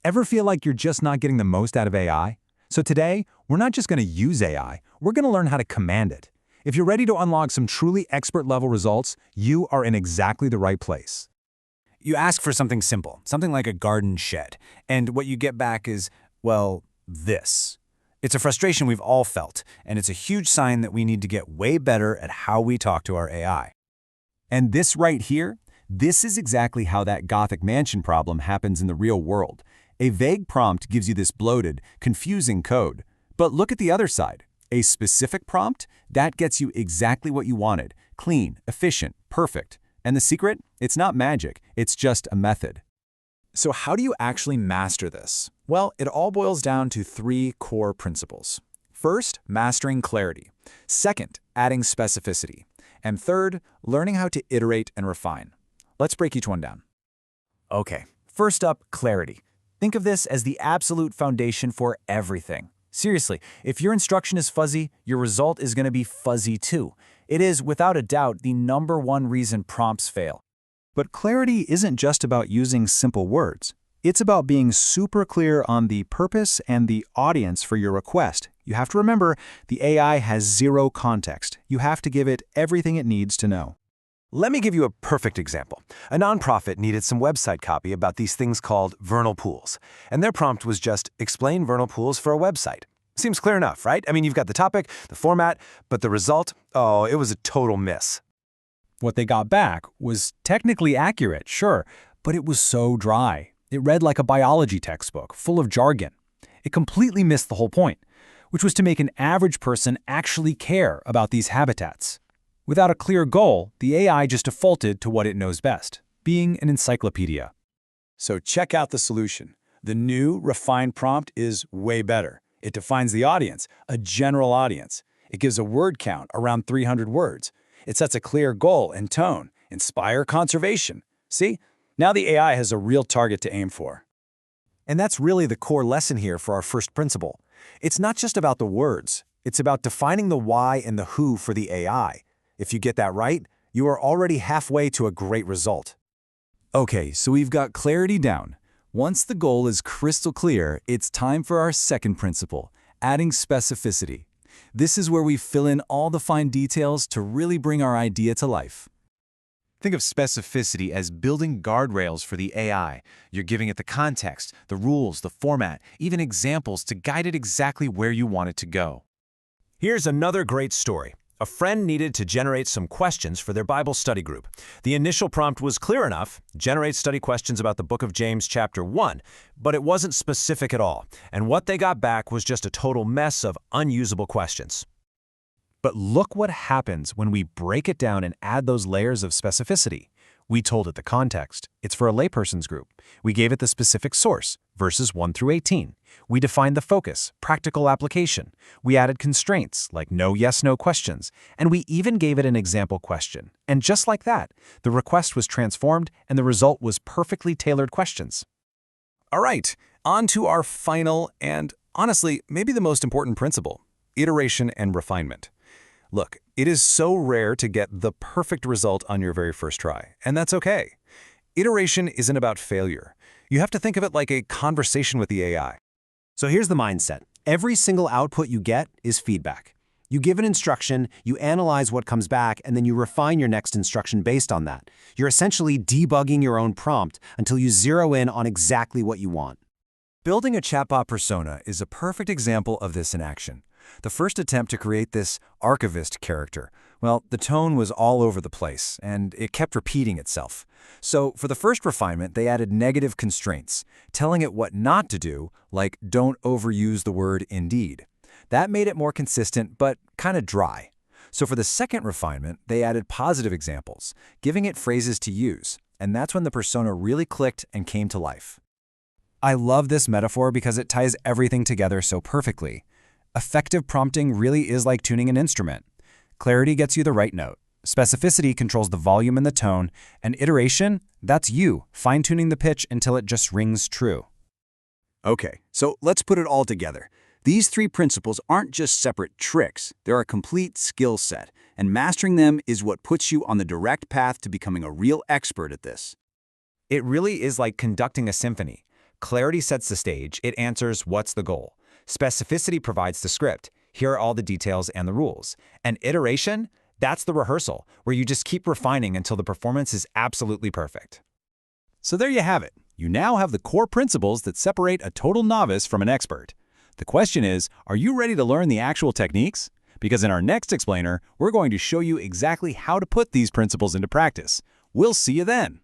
Ever feel like you're just not getting the most out of AI? So today, we're not just going to use AI, we're going to learn how to command it. If you're ready to unlock some truly expert-level results, you are in exactly the right place. You ask for something simple, something like a garden shed, and what you get back is, well, this. It's a frustration we've all felt, and it's a huge sign that we need to get way better at how we talk to our AI. And this right here, this is exactly how that Gothic mansion problem happens in the real world. A vague prompt gives you this bloated, confusing code. But look at the other side. A specific prompt, that gets you exactly what you wanted. Clean, efficient, perfect. And the secret? It's not magic, it's just a method. So how do you actually master this? Well, it all boils down to three core principles. First, mastering clarity. Second, adding specificity. And third, learning how to iterate and refine. Let's break each one down. Okay, first up, clarity. Think of this as the absolute foundation for everything. Seriously, if your instruction is fuzzy, your result is going to be fuzzy too. It is, without a doubt, the #1 reason prompts fail. But clarity isn't just about using simple words. It's about being super clear on the purpose and the audience for your request. You have to remember, the AI has zero context. You have to give it everything it needs to know. Let me give you a perfect example. A nonprofit needed some website copy about these things called vernal pools, and their prompt was just explain vernal pools for a website. Seems clear enough, right? I mean, you've got the topic, the format, but the result, oh, it was a total miss. What they got back was technically accurate, sure, but it was so dry. It read like a biology textbook, full of jargon. It completely missed the whole point, which was to make an average person actually care about these habitats. Without a clear goal, the AI just defaulted to what it knows best, being an encyclopedia. So check out the solution. The new refined prompt is way better. It defines the audience, a general audience. It gives a word count around 300 words. It sets a clear goal and tone, inspire conservation. See? Now the AI has a real target to aim for. And that's really the core lesson here for our first principle. It's not just about the words. It's about defining the why and the who for the AI. If you get that right, you are already halfway to a great result. Okay, so we've got clarity down. Once the goal is crystal clear, it's time for our second principle, adding specificity. This is where we fill in all the fine details to really bring our idea to life. Think of specificity as building guardrails for the AI. You're giving it the context, the rules, the format, even examples to guide it exactly where you want it to go. Here's another great story. A friend needed to generate some questions for their Bible study group. The initial prompt was clear enough, generate study questions about the book of James chapter 1, but it wasn't specific at all, and what they got back was just a total mess of unusable questions. But look what happens when we break it down and add those layers of specificity. We told it the context. It's for a layperson's group. We gave it the specific source, verses 1 through 18. We defined the focus, practical application. We added constraints, like no yes-no questions. And we even gave it an example question. And just like that, the request was transformed and the result was perfectly tailored questions. All right, on to our final and, honestly, maybe the most important principle, iteration and refinement. Look, it is so rare to get the perfect result on your very first try, and that's okay. Iteration isn't about failure. You have to think of it like a conversation with the AI. So here's the mindset. Every single output you get is feedback. You give an instruction, you analyze what comes back, and then you refine your next instruction based on that. You're essentially debugging your own prompt until you zero in on exactly what you want. Building a chatbot persona is a perfect example of this in action. The first attempt to create this archivist character, well, the tone was all over the place, and it kept repeating itself. So for the first refinement, they added negative constraints, telling it what not to do, like don't overuse the word indeed. That made it more consistent, but kind of dry. So for the second refinement, they added positive examples, giving it phrases to use, and that's when the persona really clicked and came to life. I love this metaphor because it ties everything together so perfectly. Effective prompting really is like tuning an instrument. Clarity gets you the right note. Specificity controls the volume and the tone, and iteration, that's you, fine-tuning the pitch until it just rings true. Okay, so let's put it all together. These three principles aren't just separate tricks, they're a complete skill set, and mastering them is what puts you on the direct path to becoming a real expert at this. It really is like conducting a symphony. Clarity sets the stage. It answers what's the goal. Specificity provides the script. Here are all the details and the rules. And iteration, that's the rehearsal, where you just keep refining until the performance is absolutely perfect. So there you have it. You now have the core principles that separate a total novice from an expert. The question is, are you ready to learn the actual techniques? Because in our next explainer, we're going to show you exactly how to put these principles into practice. We'll see you then.